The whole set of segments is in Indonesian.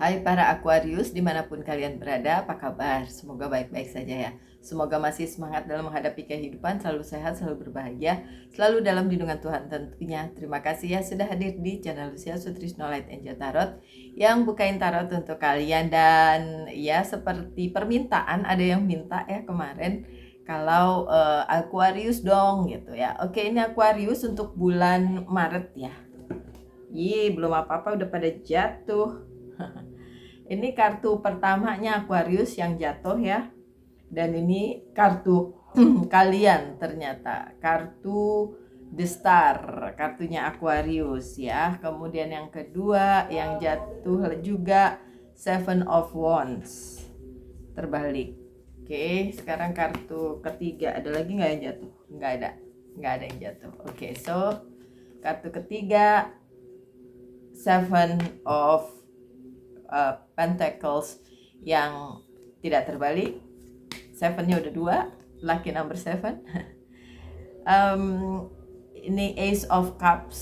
Hai para Aquarius, dimanapun kalian berada, apa kabar? Semoga baik-baik saja ya. Semoga masih semangat dalam menghadapi kehidupan, selalu sehat, selalu berbahagia, selalu dalam lindungan Tuhan tentunya. Terima kasih ya sudah hadir di channel Lucia Sutrisno Light Angel Tarot yang bukain tarot untuk kalian. Dan ya seperti permintaan, ada yang minta ya kemarin kalau Aquarius dong gitu ya. Oke, ini Aquarius untuk bulan Maret ya. Belum apa-apa udah pada jatuh. Ini kartu pertamanya Aquarius yang jatuh ya. Dan ini kartu kalian ternyata. Kartu The Star, kartunya Aquarius ya. Kemudian yang kedua yang jatuh juga Seven of Wands. Terbalik. Oke, sekarang kartu ketiga. Ada lagi nggak yang jatuh? Nggak ada yang jatuh. Oke, so kartu ketiga Seven of Pentacles yang tidak terbalik. Sevennya udah 2, lucky number 7. Ini Ace of Cups.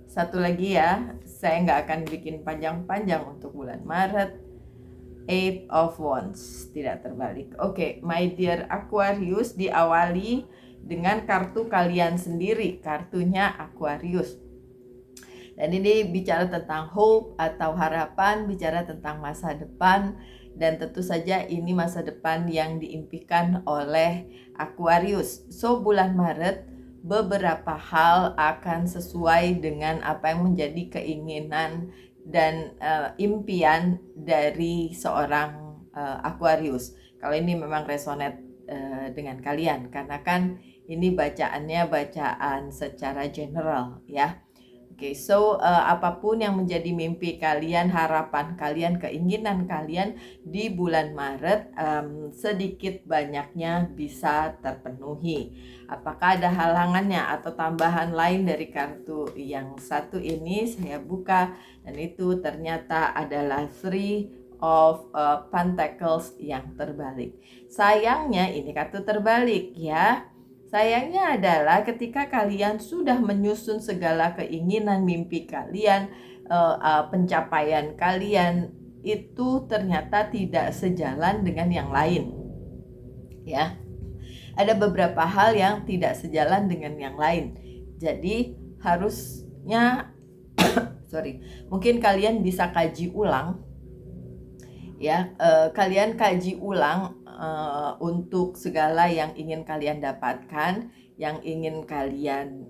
Satu lagi ya, saya nggak akan bikin panjang-panjang untuk bulan Maret. Eight of Wands tidak terbalik. Oke, my dear Aquarius, diawali dengan kartu kalian sendiri, kartunya Aquarius. Dan ini bicara tentang hope atau harapan, bicara tentang masa depan. Dan tentu saja ini masa depan yang diimpikan oleh Aquarius. So bulan Maret beberapa hal akan sesuai dengan apa yang menjadi keinginan dan impian dari seorang Aquarius. Kalau ini memang resonate dengan kalian, karena kan ini bacaannya bacaan secara general ya. Oke, so apapun yang menjadi mimpi kalian, harapan kalian, keinginan kalian di bulan Maret sedikit banyaknya bisa terpenuhi. Apakah ada halangannya atau tambahan lain dari kartu yang satu ini? Saya buka dan itu ternyata adalah Three of Pentacles yang terbalik. Sayangnya ini kartu terbalik ya. Sayangnya adalah ketika kalian sudah menyusun segala keinginan mimpi kalian, pencapaian kalian itu ternyata tidak sejalan dengan yang lain. Ya. Ada beberapa hal yang tidak sejalan dengan yang lain. Jadi harusnya mungkin kalian bisa kaji ulang ya, kalian kaji ulang untuk segala yang ingin kalian dapatkan, yang ingin kalian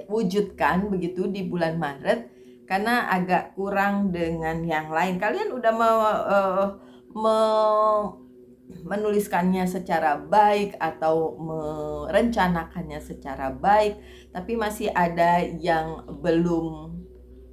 wujudkan begitu di bulan Maret, karena agak kurang dengan yang lain. Kalian udah menuliskannya secara baik atau merencanakannya secara baik, tapi masih ada yang belum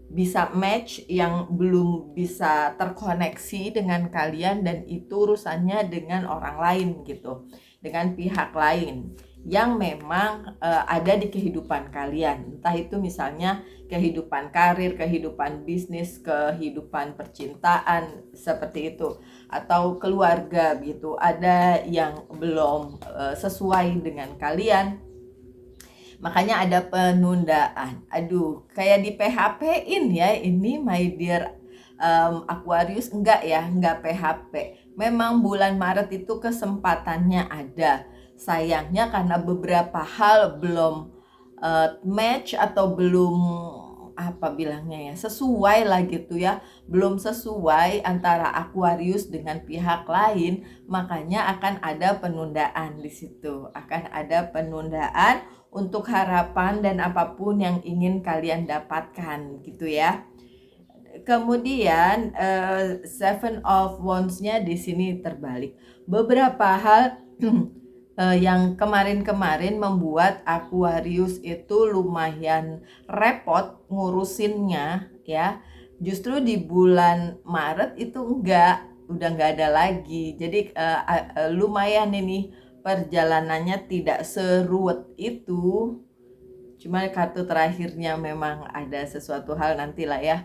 bisa match, yang belum bisa terkoneksi dengan kalian, dan itu urusannya dengan orang lain gitu, dengan pihak lain yang memang ada di kehidupan kalian, entah itu misalnya kehidupan karir, kehidupan bisnis, kehidupan percintaan seperti itu, atau keluarga gitu, ada yang belum sesuai dengan kalian. Makanya ada penundaan. Aduh, kayak di PHP-in ya ini my dear Aquarius. Enggak ya, enggak PHP. Memang bulan Maret itu kesempatannya ada. Sayangnya karena beberapa hal belum match atau belum sesuai lah gitu ya, belum sesuai antara Aquarius dengan pihak lain, makanya akan ada penundaan di situ, akan ada penundaan untuk harapan dan apapun yang ingin kalian dapatkan gitu ya. Kemudian Seven of Wands-nya di sini terbalik. Beberapa hal yang kemarin-kemarin membuat Aquarius itu lumayan repot ngurusinnya ya. Justru di bulan Maret itu udah nggak ada lagi. Jadi lumayan ini perjalanannya tidak seruwet itu. Cuma kartu terakhirnya memang ada sesuatu hal, nantilah ya.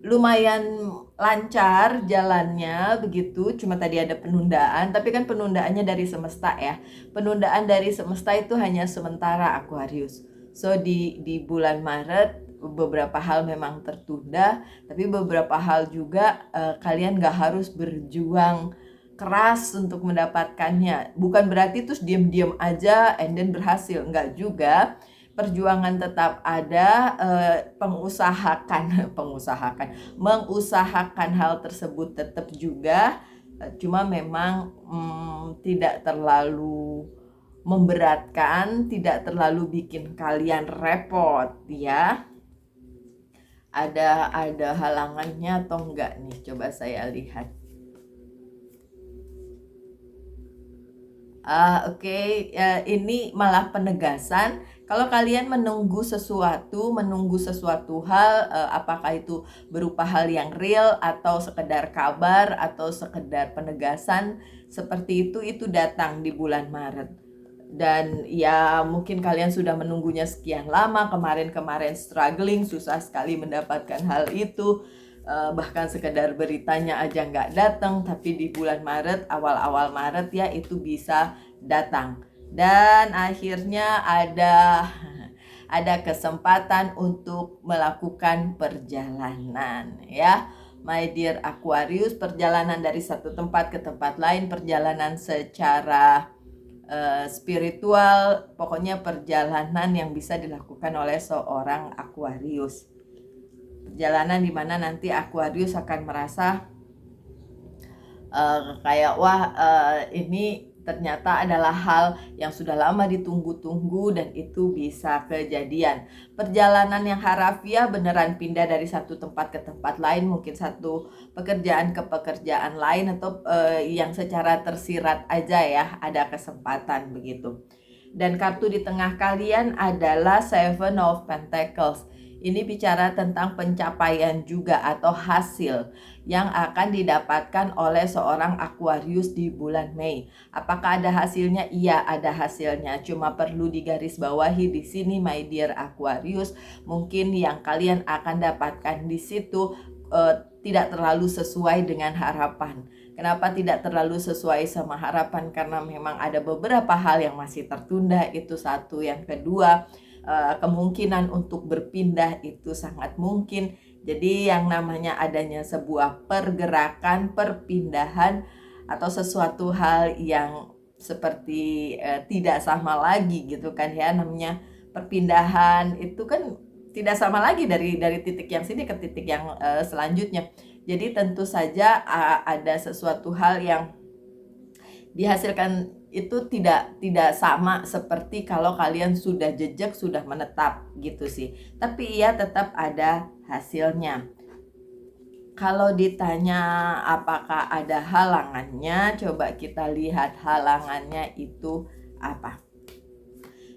Lumayan lancar jalannya begitu, cuma tadi ada penundaan, tapi kan penundaannya dari semesta ya. Penundaan dari semesta itu hanya sementara Aquarius. So di bulan Maret beberapa hal memang tertunda, tapi beberapa hal juga kalian gak harus berjuang keras untuk mendapatkannya. Bukan berarti terus diam-diam aja and then berhasil, enggak juga. Perjuangan tetap ada, mengusahakan hal tersebut tetap juga, cuma memang tidak terlalu memberatkan, tidak terlalu bikin kalian repot ya. Ada halangannya atau enggak nih? Coba saya lihat. Oke, ini malah penegasan. Kalau kalian menunggu sesuatu hal, apakah itu berupa hal yang real atau sekedar kabar atau sekedar penegasan seperti itu datang di bulan Maret. Dan ya mungkin kalian sudah menunggunya sekian lama, kemarin struggling, susah sekali mendapatkan hal itu, bahkan sekedar beritanya aja nggak datang, tapi di bulan Maret, awal-awal Maret ya itu bisa datang. Dan akhirnya ada kesempatan untuk melakukan perjalanan ya. My dear Aquarius, perjalanan dari satu tempat ke tempat lain, perjalanan secara spiritual, pokoknya perjalanan yang bisa dilakukan oleh seorang Aquarius. Perjalanan dimana nanti Aquarius akan merasa kayak ini ternyata adalah hal yang sudah lama ditunggu-tunggu dan itu bisa kejadian. Perjalanan yang harafiah beneran pindah dari satu tempat ke tempat lain, mungkin satu pekerjaan ke pekerjaan lain, atau yang secara tersirat aja ya, ada kesempatan begitu. Dan kartu di tengah kalian adalah Seven of Pentacles. Ini bicara tentang pencapaian juga atau hasil yang akan didapatkan oleh seorang Aquarius di bulan Mei. Apakah ada hasilnya? Iya, ada hasilnya. Cuma perlu digarisbawahi di sini, my dear Aquarius, mungkin yang kalian akan dapatkan di situ tidak terlalu sesuai dengan harapan. Kenapa tidak terlalu sesuai sama harapan? Karena memang ada beberapa hal yang masih tertunda, itu satu. Yang kedua, kemungkinan untuk berpindah itu sangat mungkin. Jadi yang namanya adanya sebuah pergerakan, perpindahan, atau sesuatu hal yang seperti tidak sama lagi gitu kan ya, namanya perpindahan itu kan tidak sama lagi dari titik yang sini ke titik yang selanjutnya. Jadi tentu saja ada sesuatu hal yang dihasilkan itu tidak sama seperti kalau kalian sudah jejak, sudah menetap gitu sih. Tapi ia tetap ada hasilnya. Kalau ditanya apakah ada halangannya, coba kita lihat halangannya itu apa.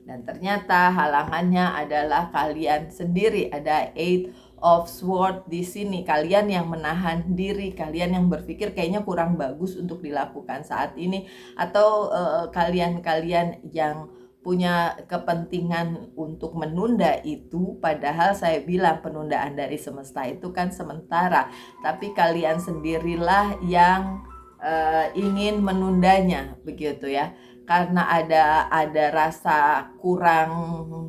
Dan ternyata halangannya adalah kalian sendiri. Ada 8 of Swords di sini. Kalian yang menahan diri, kalian yang berpikir kayaknya kurang bagus untuk dilakukan saat ini, atau kalian-kalian yang punya kepentingan untuk menunda itu, padahal saya bilang penundaan dari semesta itu kan sementara, tapi kalian sendirilah yang ingin menundanya begitu ya. Karena ada rasa kurang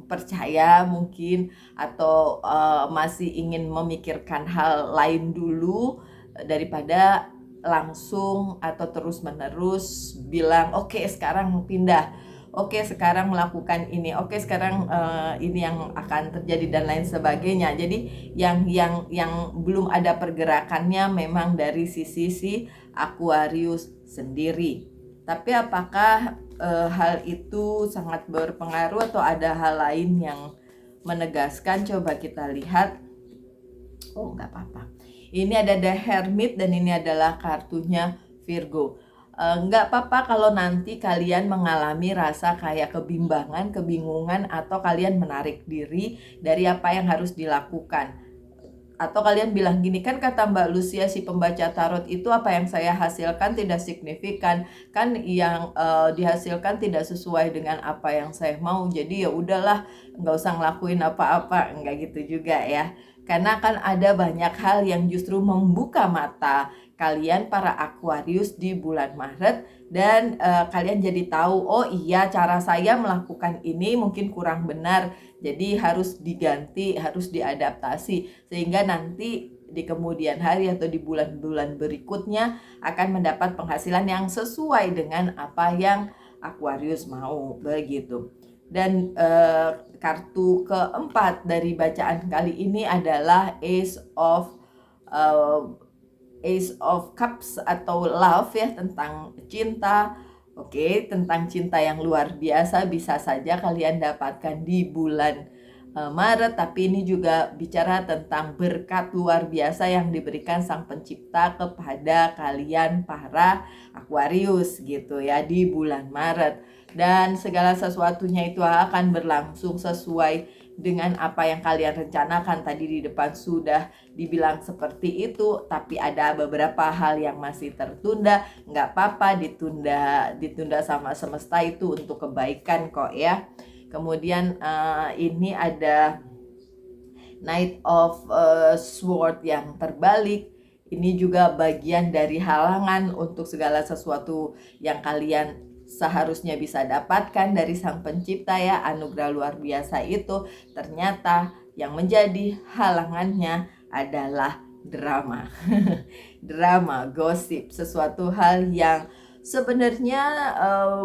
percaya mungkin, atau masih ingin memikirkan hal lain dulu daripada langsung atau terus-menerus bilang oke, sekarang pindah, oke sekarang melakukan ini, oke sekarang ini yang akan terjadi dan lain sebagainya. Jadi yang belum ada pergerakannya memang dari sisi Aquarius sendiri. Tapi apakah hal itu sangat berpengaruh atau ada hal lain yang menegaskan? Coba kita lihat. Oh, nggak apa-apa. Ini ada The Hermit dan ini adalah kartunya Virgo. Nggak apa-apa kalau nanti kalian mengalami rasa kayak kebingungan, atau kalian menarik diri dari apa yang harus dilakukan. Atau kalian bilang gini, kan kata Mbak Lucia si pembaca tarot itu apa yang saya hasilkan tidak signifikan, kan yang dihasilkan tidak sesuai dengan apa yang saya mau, jadi ya udahlah nggak usah ngelakuin apa-apa. Nggak gitu juga ya, karena kan ada banyak hal yang justru membuka mata kalian para Aquarius di bulan Maret, dan kalian jadi tahu, oh iya cara saya melakukan ini mungkin kurang benar, jadi harus diganti, harus diadaptasi, sehingga nanti di kemudian hari atau di bulan-bulan berikutnya akan mendapat penghasilan yang sesuai dengan apa yang Aquarius mau, begitu. Dan kartu keempat dari bacaan kali ini adalah Ace of Cups atau love ya, tentang cinta. Oke, tentang cinta yang luar biasa bisa saja kalian dapatkan di bulan Maret, tapi ini juga bicara tentang berkat luar biasa yang diberikan Sang Pencipta kepada kalian para Aquarius gitu ya di bulan Maret. Dan segala sesuatunya itu akan berlangsung sesuai dengan apa yang kalian rencanakan. Tadi di depan sudah dibilang seperti itu, tapi ada beberapa hal yang masih tertunda. Nggak apa-apa, ditunda sama semesta itu untuk kebaikan kok ya. Kemudian ini ada Knight of Sword yang terbalik. Ini juga bagian dari halangan untuk segala sesuatu yang kalian seharusnya bisa dapatkan dari Sang Pencipta ya. Anugerah luar biasa itu ternyata yang menjadi halangannya adalah drama. Drama, gosip, sesuatu hal yang sebenarnya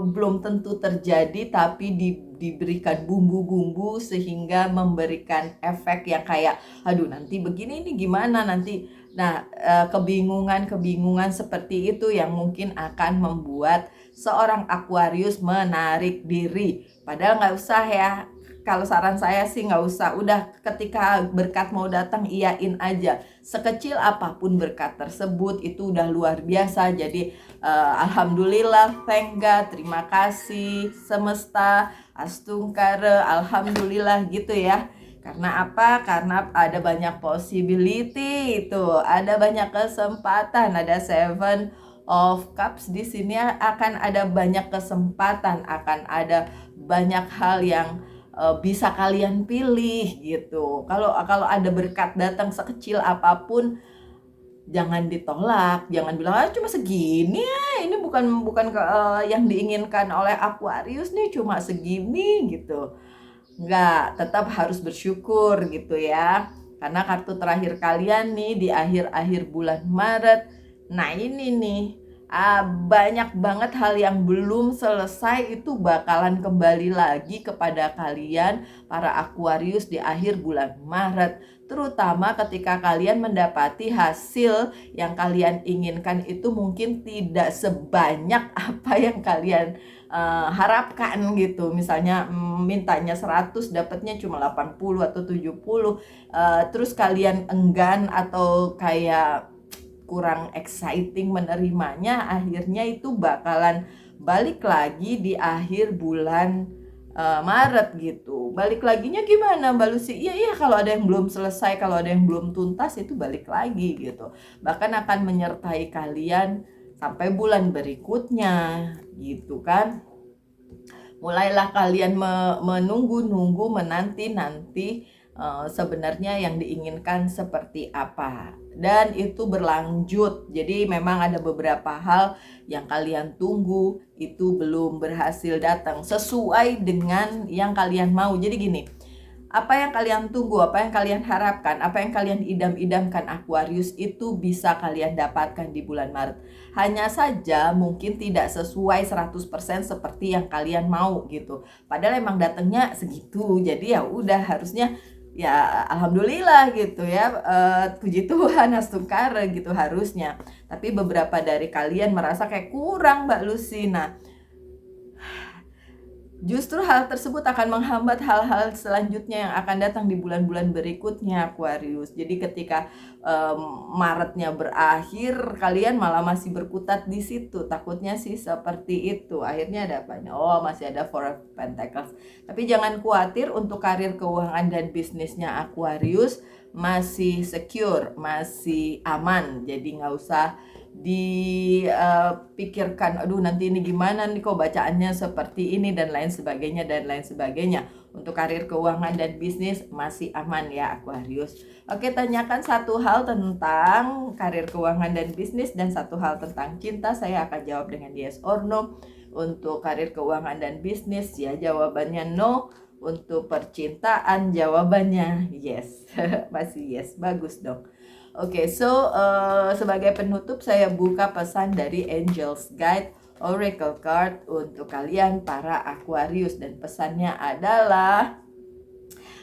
belum tentu terjadi, tapi diberikan bumbu-bumbu sehingga memberikan efek yang kayak aduh nanti begini ini gimana nanti. Nah, kebingungan seperti itu yang mungkin akan membuat seorang Aquarius menarik diri. Padahal nggak usah ya. Kalau saran saya sih nggak usah. Udah ketika berkat mau datang, iyain aja. Sekecil apapun berkat tersebut itu udah luar biasa. Jadi alhamdulillah, thank God, terima kasih semesta, astungkara, alhamdulillah gitu ya. Karena apa? Karena ada banyak possibility itu, ada banyak kesempatan, ada Seven of Cups di sini, akan ada banyak kesempatan, akan ada banyak hal yang bisa kalian pilih gitu. Kalau ada berkat datang sekecil apapun, jangan ditolak, jangan bilang cuma segini ya, ini bukan yang diinginkan oleh Aquarius nih, cuma segini gitu. Enggak, tetap harus bersyukur gitu ya. Karena kartu terakhir kalian nih di akhir-akhir bulan Maret. Nah ini nih, banyak banget hal yang belum selesai itu bakalan kembali lagi kepada kalian para Aquarius di akhir bulan Maret. Terutama ketika kalian mendapati hasil yang kalian inginkan itu mungkin tidak sebanyak apa yang kalian harapkan gitu. Misalnya mintanya 100, dapatnya cuma 80 atau 70. Terus kalian enggan atau kayak kurang exciting menerimanya, akhirnya itu bakalan balik lagi di akhir bulan Maret gitu. Balik laginya gimana Mbak Lucy? Iya kalau ada yang belum selesai, kalau ada yang belum tuntas itu balik lagi gitu. Bahkan akan menyertai kalian sampai bulan berikutnya gitu kan. Mulailah kalian menunggu-nunggu, menanti-nanti sebenarnya yang diinginkan seperti apa, dan itu berlanjut. Jadi memang ada beberapa hal yang kalian tunggu itu belum berhasil datang sesuai dengan yang kalian mau. Jadi gini, apa yang kalian tunggu, apa yang kalian harapkan, apa yang kalian idam-idamkan Aquarius itu bisa kalian dapatkan di bulan Maret. Hanya saja mungkin tidak sesuai 100% seperti yang kalian mau gitu. Padahal emang datangnya segitu. Jadi ya udah, harusnya ya alhamdulillah gitu ya, puji Tuhan, astungkara gitu harusnya. Tapi beberapa dari kalian merasa kayak kurang Mbak Lucy. Nah, justru hal tersebut akan menghambat hal-hal selanjutnya yang akan datang di bulan-bulan berikutnya Aquarius. Jadi ketika Maretnya berakhir, kalian malah masih berkutat di situ. Takutnya sih seperti itu. Akhirnya ada apa? Oh, masih ada Four of Pentacles. Tapi jangan khawatir, untuk karir, keuangan, dan bisnisnya Aquarius masih secure, masih aman. Jadi nggak usah dipikirkan, aduh nanti ini gimana nih kok bacaannya seperti ini dan lain sebagainya dan lain sebagainya. Untuk karir keuangan dan bisnis masih aman ya Aquarius. Oke, tanyakan satu hal tentang karir keuangan dan bisnis dan satu hal tentang cinta, saya akan jawab dengan yes or no. Untuk karir keuangan dan bisnis ya jawabannya no. Untuk percintaan jawabannya yes. Masih yes, bagus dong. Oke, sebagai penutup saya buka pesan dari Angel's Guide Oracle Card untuk kalian para Aquarius, dan pesannya adalah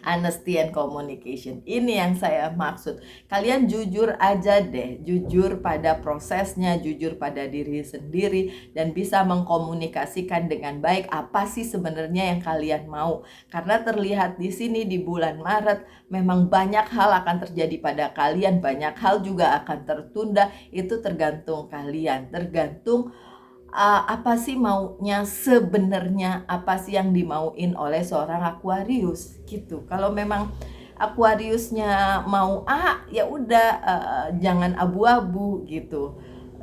honesty and communication. Ini yang saya maksud. Kalian jujur aja deh, jujur pada prosesnya, jujur pada diri sendiri, dan bisa mengkomunikasikan dengan baik apa sih sebenarnya yang kalian mau. Karena terlihat di sini di bulan Maret memang banyak hal akan terjadi pada kalian, banyak hal juga akan tertunda. Itu tergantung kalian, tergantung apa sih maunya sebenarnya, apa sih yang dimauin oleh seorang Aquarius gitu. Kalau memang Aquariusnya mau ya udah, jangan abu-abu gitu,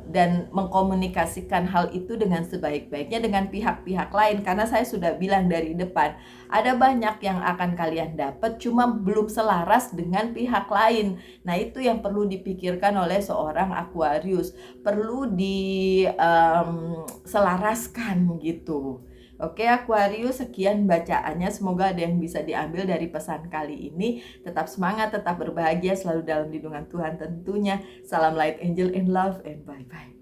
dan mengkomunikasikan hal itu dengan sebaik-baiknya dengan pihak-pihak lain. Karena saya sudah bilang dari depan, ada banyak yang akan kalian dapat cuma belum selaras dengan pihak lain. Nah itu yang perlu dipikirkan oleh seorang Aquarius, perlu diselaraskan gitu. Oke Aquarius, sekian bacaannya, semoga ada yang bisa diambil dari pesan kali ini. Tetap semangat, tetap berbahagia, selalu dalam lindungan Tuhan tentunya. Salam Light Angel in Love and bye-bye.